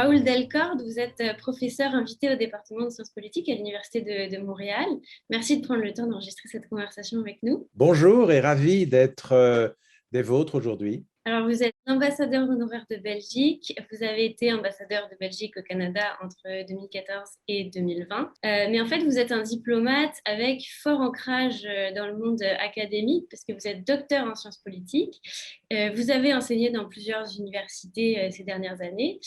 Raoul Delcorde, vous êtes professeur invité au département de sciences politiques à l'Université de Montréal. Merci de prendre le temps d'enregistrer cette conversation avec nous. Bonjour et ravi d'être des vôtres aujourd'hui. Alors, vous êtes ambassadeur honoraire de Belgique. Vous avez été ambassadeur de Belgique au Canada entre 2014 et 2020. Mais en fait, vous êtes un diplomate avec fort ancrage dans le monde académique parce que vous êtes docteur en sciences politiques. Vous avez enseigné dans plusieurs universités ces dernières années.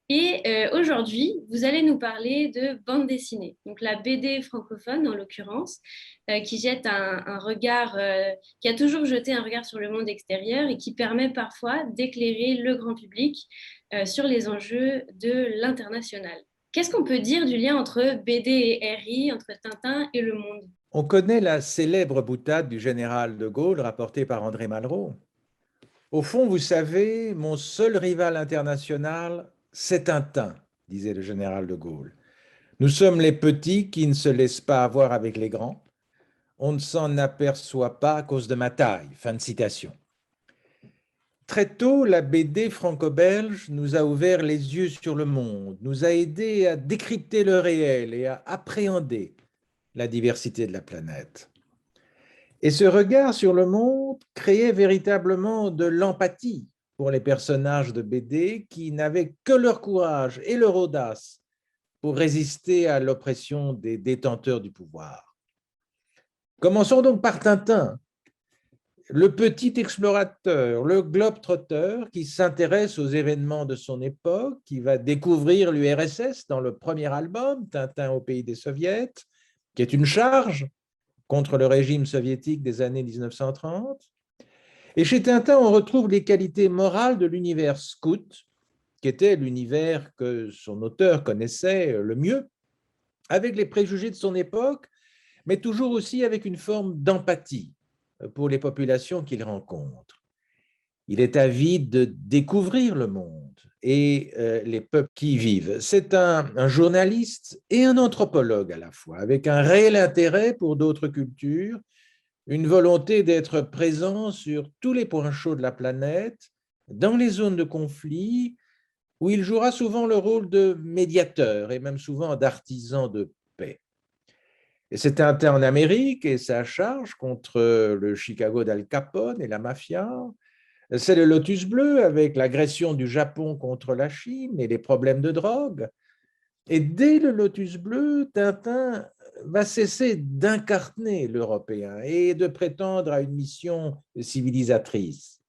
Et aujourd'hui, vous allez nous parler de bande dessinée, donc la BD francophone en l'occurrence, qui jette un regard, qui a toujours jeté un regard sur le monde extérieur et qui permet parfois d'éclairer le grand public sur les enjeux de l'international. Qu'est-ce qu'on peut dire du lien entre BD et RI, entre Tintin et le monde? On connaît la célèbre boutade du général de Gaulle rapportée par André Malraux. Au fond, vous savez, mon seul rival international, c'est Tintin, disait le général de Gaulle. Nous sommes les petits qui ne se laissent pas avoir avec les grands. On ne s'en aperçoit pas à cause de ma taille. Fin de citation. Très tôt, la BD franco-belge nous a ouvert les yeux sur le monde, nous a aidés à décrypter le réel et à appréhender la diversité de la planète. Et ce regard sur le monde créait véritablement de l'empathie pour les personnages de BD qui n'avaient que leur courage et leur audace pour résister à l'oppression des détenteurs du pouvoir. Commençons donc par Tintin, le petit explorateur, le globe-trotteur qui s'intéresse aux événements de son époque, qui va découvrir l'URSS dans le premier album, Tintin au pays des soviets, qui est une charge contre le régime soviétique des années 1930. Et chez Tintin, on retrouve les qualités morales de l'univers scout, qui était l'univers que son auteur connaissait le mieux, avec les préjugés de son époque, mais toujours aussi avec une forme d'empathie pour les populations qu'il rencontre. Il est avide de découvrir le monde et les peuples qui y vivent. C'est un journaliste et un anthropologue à la fois, avec un réel intérêt pour d'autres cultures, une volonté d'être présent sur tous les points chauds de la planète, dans les zones de conflit, où il jouera souvent le rôle de médiateur et même souvent d'artisan de paix. Et c'est Tintin en Amérique et sa charge contre le Chicago d'Al Capone et la mafia. C'est le Lotus Bleu avec l'agression du Japon contre la Chine et les problèmes de drogue. Et dès le Lotus Bleu, Tintin va cesser d'incarner l'Européen et de prétendre à une mission civilisatrice.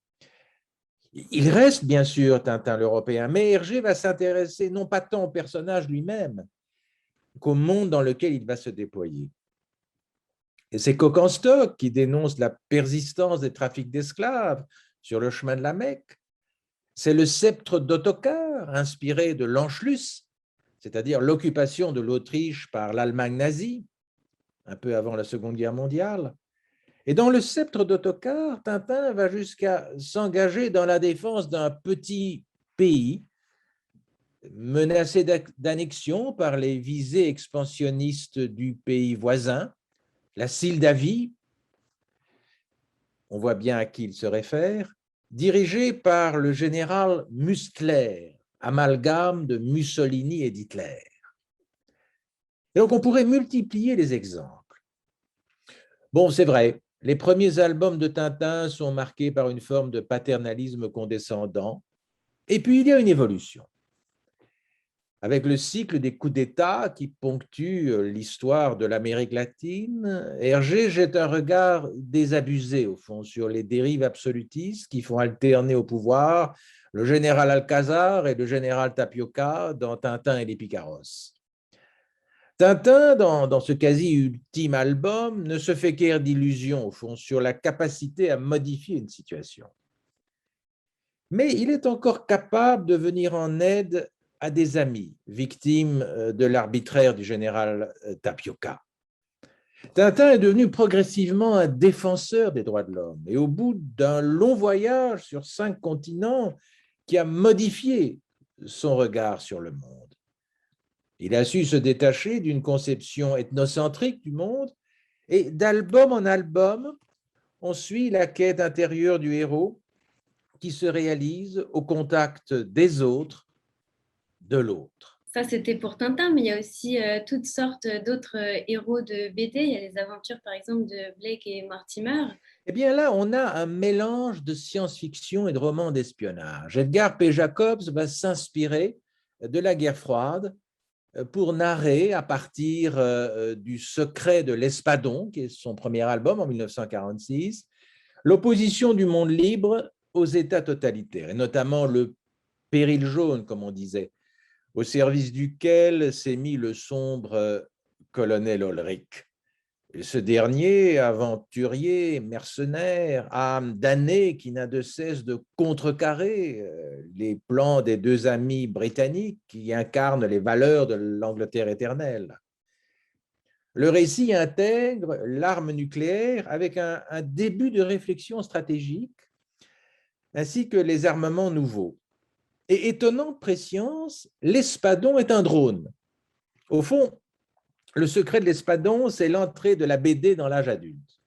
Il reste bien sûr Tintin l'Européen, mais Hergé va s'intéresser non pas tant au personnage lui-même qu'au monde dans lequel il va se déployer. Et c'est Koch-en-Stock qui dénonce la persistance des trafics d'esclaves sur le chemin de la Mecque. C'est le sceptre d'Ottokar, inspiré de l'Anschluss, c'est-à-dire l'occupation de l'Autriche par l'Allemagne nazie, un peu avant la Seconde Guerre mondiale. Et dans le sceptre d'Ottokar, Tintin va jusqu'à s'engager dans la défense d'un petit pays menacé d'annexion par les visées expansionnistes du pays voisin, la Moldavie, on voit bien à qui il se réfère, dirigée par le général Mustler, amalgame de Mussolini et d'Hitler. Et donc on pourrait multiplier les exemples. Bon, c'est vrai, les premiers albums de Tintin sont marqués par une forme de paternalisme condescendant, et puis il y a une évolution. Avec le cycle des coups d'État qui ponctue l'histoire de l'Amérique latine, Hergé jette un regard désabusé, au fond, sur les dérives absolutistes qui font alterner au pouvoir le général Alcazar et le général Tapioca dans Tintin et les Picaros. Tintin, dans ce quasi-ultime album, ne se fait guère d'illusions, au fond, sur la capacité à modifier une situation. Mais il est encore capable de venir en aide à des amis, victimes de l'arbitraire du général Tapioca. Tintin est devenu progressivement un défenseur des droits de l'homme et au bout d'un long voyage sur 5 continents qui a modifié son regard sur le monde. Il a su se détacher d'une conception ethnocentrique du monde et d'album en album, on suit la quête intérieure du héros qui se réalise au contact des autres, de l'autre. Ça, c'était pour Tintin, mais il y a aussi toutes sortes d'autres héros de BD. Il y a les aventures, par exemple, de Blake et Mortimer. Eh bien là, on a un mélange de science-fiction et de romans d'espionnage. Edgar P. Jacobs va s'inspirer de la guerre froide pour narrer à partir du Secret de l'Espadon, qui est son premier album en 1946, l'opposition du monde libre aux États totalitaires, et notamment le péril jaune, comme on disait, au service duquel s'est mis le sombre colonel Ulrich. Ce dernier, aventurier, mercenaire, âme damnée qui n'a de cesse de contrecarrer les plans des deux amis britanniques qui incarnent les valeurs de l'Angleterre éternelle. Le récit intègre l'arme nucléaire avec un début de réflexion stratégique ainsi que les armements nouveaux. Et étonnante préscience, l'Espadon est un drone. Au fond, le secret de l'Espadon, c'est l'entrée de la BD dans l'âge adulte.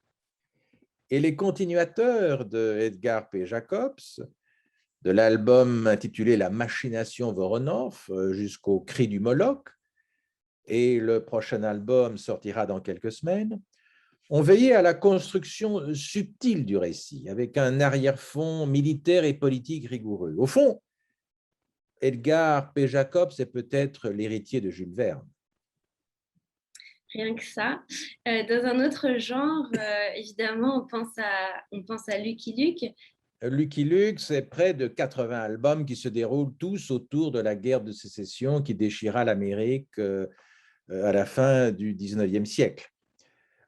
Et les continuateurs de Edgar P. Jacobs, de l'album intitulé La machination Voronov jusqu'au Cri du Moloch, et le prochain album sortira dans quelques semaines, ont veillé à la construction subtile du récit, avec un arrière-fond militaire et politique rigoureux. Au fond, Edgar P. Jacobs est peut-être l'héritier de Jules Verne. Rien que ça. Dans un autre genre, évidemment, on pense à Lucky Luke. Lucky Luke, c'est près de 80 albums qui se déroulent tous autour de la guerre de sécession qui déchira l'Amérique à la fin du 19e siècle.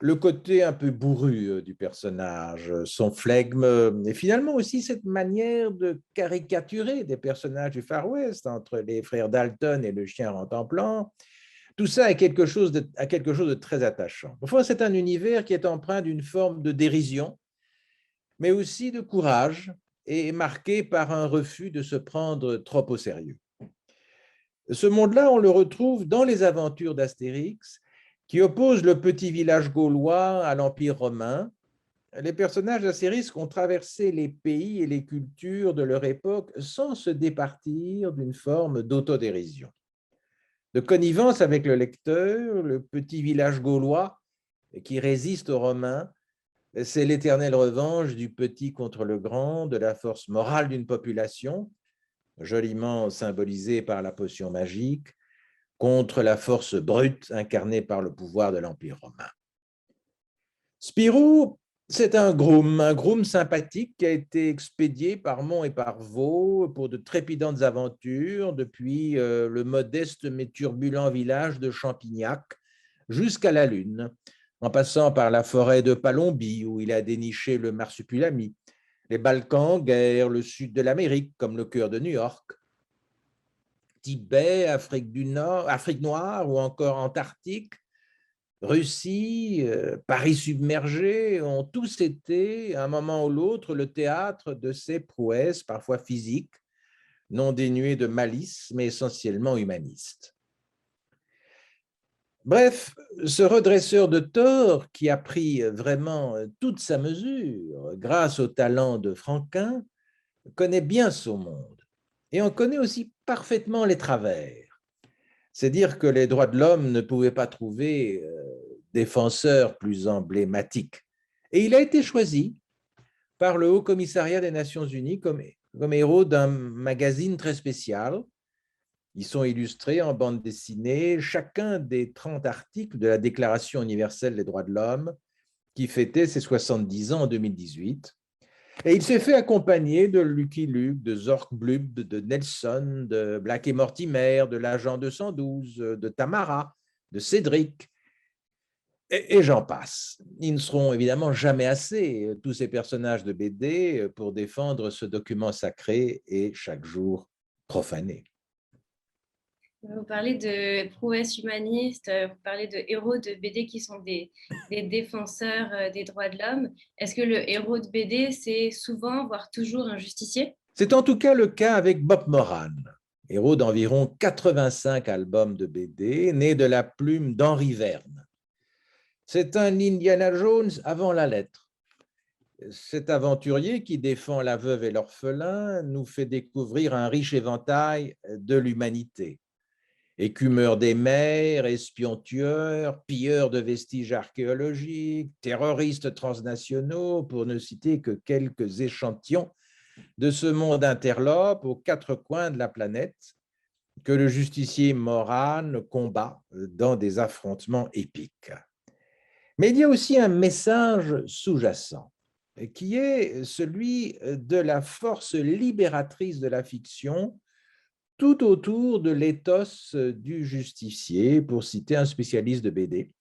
Le côté un peu bourru du personnage, son flegme, et finalement aussi cette manière de caricaturer des personnages du Far West entre les frères Dalton et le chien Rantanplan, tout ça a quelque chose de très attachant. Enfin, c'est un univers qui est empreint d'une forme de dérision, mais aussi de courage, et marqué par un refus de se prendre trop au sérieux. Ce monde-là, on le retrouve dans les aventures d'Astérix, qui opposent le petit village gaulois à l'Empire romain. Les personnages d'Astérix ont traversé les pays et les cultures de leur époque sans se départir d'une forme d'autodérision. De connivence avec le lecteur, le petit village gaulois qui résiste aux Romains, c'est l'éternelle revanche du petit contre le grand, de la force morale d'une population, joliment symbolisée par la potion magique, contre la force brute incarnée par le pouvoir de l'Empire romain. Spirou, c'est un groom sympathique qui a été expédié par Mont et par Vaux pour de trépidantes aventures depuis le modeste mais turbulent village de Champignac jusqu'à la Lune, en passant par la forêt de Palombie où il a déniché le marsupilami, les Balkans en guerre, le sud de l'Amérique comme le cœur de New York, Tibet, Afrique du Nord, Afrique noire ou encore Antarctique, Russie, Paris submergé ont tous été, à un moment ou l'autre, le théâtre de ces prouesses, parfois physiques, non dénuées de malice, mais essentiellement humanistes. Bref, ce redresseur de tort qui a pris vraiment toute sa mesure grâce au talent de Franquin connaît bien son monde et en connaît aussi parfaitement les travers. C'est dire que les droits de l'homme ne pouvaient pas trouver défenseur plus emblématique. Et il a été choisi par le Haut Commissariat des Nations Unies comme héros d'un magazine très spécial. Ils sont illustrés en bande dessinée, chacun des 30 articles de la Déclaration universelle des droits de l'homme, qui fêtait ses 70 ans en 2018. Et il s'est fait accompagner de Lucky Luke, de Zork Blub, de Nelson, de Black et Mortimer, de l'agent 212, de Tamara, de Cédric, et j'en passe. Ils ne seront évidemment jamais assez, tous ces personnages de BD, pour défendre ce document sacré et chaque jour profané. Vous parlez de prouesses humanistes, vous parlez de héros de BD qui sont des défenseurs des droits de l'homme. Est-ce que le héros de BD, c'est souvent, voire toujours un justicier? C'est en tout cas le cas avec Bob Moran, héros d'environ 85 albums de BD, né de la plume d'Henri Verne. C'est un Indiana Jones avant la lettre. Cet aventurier qui défend la veuve et l'orphelin nous fait découvrir un riche éventail de l'humanité. Écumeurs des mers, espions-tueurs, pilleurs de vestiges archéologiques, terroristes transnationaux, pour ne citer que quelques échantillons de ce monde interlope aux quatre coins de la planète que le justicier Moran combat dans des affrontements épiques. Mais il y a aussi un message sous-jacent qui est celui de la force libératrice de la fiction tout autour de l'éthos du justicier, pour citer un spécialiste de BD,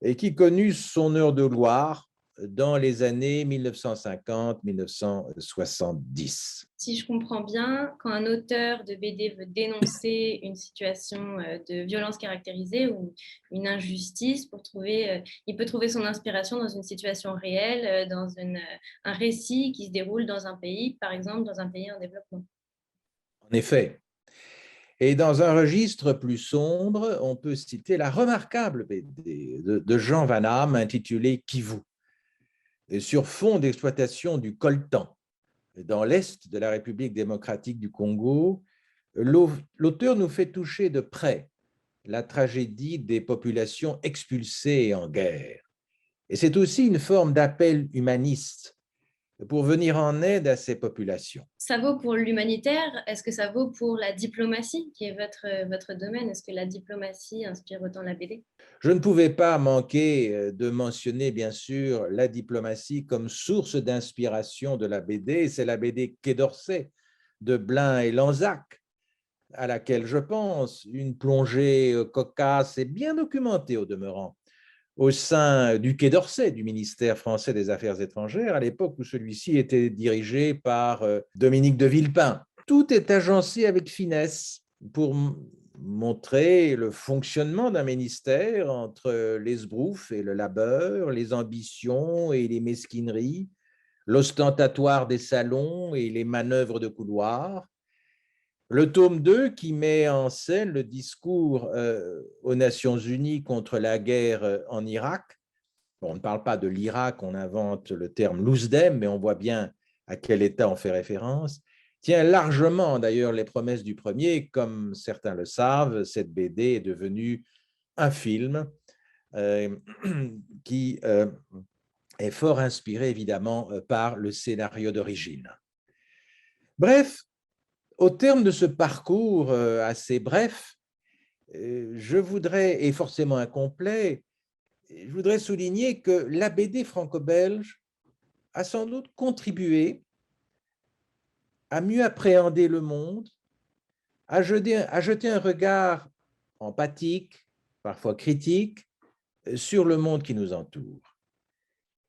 et qui connut son heure de gloire dans les années 1950-1970. Si je comprends bien, quand un auteur de BD veut dénoncer une situation de violence caractérisée ou une injustice, il peut trouver son inspiration dans une situation réelle, un récit qui se déroule dans un pays, par exemple dans un pays en développement. En effet. Et dans un registre plus sombre, on peut citer la remarquable BD de Jean Van Damme intitulée Kivu, sur fond d'exploitation du coltan dans l'est de la République démocratique du Congo. L'auteur nous fait toucher de près la tragédie des populations expulsées en guerre. Et c'est aussi une forme d'appel humaniste pour venir en aide à ces populations. Ça vaut pour l'humanitaire, est-ce que ça vaut pour la diplomatie, qui est votre domaine? Est-ce que la diplomatie inspire autant la BD? Je ne pouvais pas manquer de mentionner, bien sûr, la diplomatie comme source d'inspiration de la BD. C'est la BD Quai d'Orsay de Blin et Lanzac, à laquelle je pense, une plongée cocasse et bien documentée au demeurant, au sein du Quai d'Orsay, du ministère français des Affaires étrangères, à l'époque où celui-ci était dirigé par Dominique de Villepin. Tout est agencé avec finesse pour montrer le fonctionnement d'un ministère entre l'esbrouf et le labeur, les ambitions et les mesquineries, l'ostentatoire des salons et les manœuvres de couloir. Le tome 2 qui met en scène le discours aux Nations Unies contre la guerre en Irak. Bon, on ne parle pas de l'Irak, on invente le terme l'Ousdem, mais on voit bien à quel État on fait référence. Tient largement d'ailleurs les promesses du premier. Comme certains le savent, cette BD est devenue un film qui est fort inspiré évidemment par le scénario d'origine. Bref, au terme de ce parcours assez bref, je voudrais, et forcément incomplet, je voudrais souligner que la BD franco-belge a sans doute contribué à mieux appréhender le monde, à jeter un regard empathique, parfois critique, sur le monde qui nous entoure.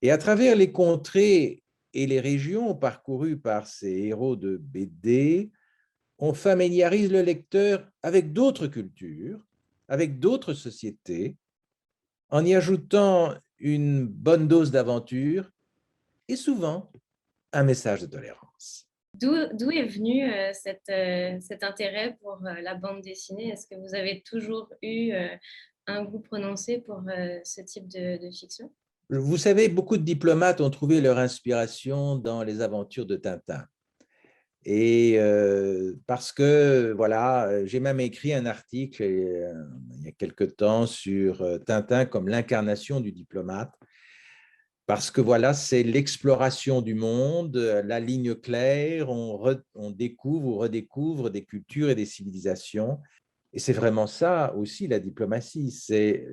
Et à travers les contrées et les régions parcourues par ces héros de BD, on familiarise le lecteur avec d'autres cultures, avec d'autres sociétés, en y ajoutant une bonne dose d'aventure et souvent un message de tolérance. D'où est venu cet intérêt pour la bande dessinée? Est-ce que vous avez toujours eu un goût prononcé pour ce type de fiction? Vous savez, beaucoup de diplomates ont trouvé leur inspiration dans les aventures de Tintin. Et parce que, voilà, j'ai même écrit un article il y a quelque temps sur Tintin comme l'incarnation du diplomate, parce que, voilà, c'est l'exploration du monde, la ligne claire, on découvre ou redécouvre des cultures et des civilisations. Et c'est vraiment ça aussi la diplomatie, c'est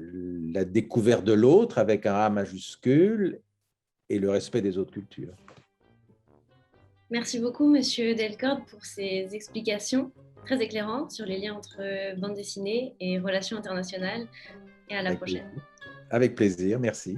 la découverte de l'autre avec un A majuscule et le respect des autres cultures. Merci beaucoup, Monsieur Delcorde, pour ces explications très éclairantes sur les liens entre bande dessinée et relations internationales. Et à la prochaine. Avec plaisir, merci.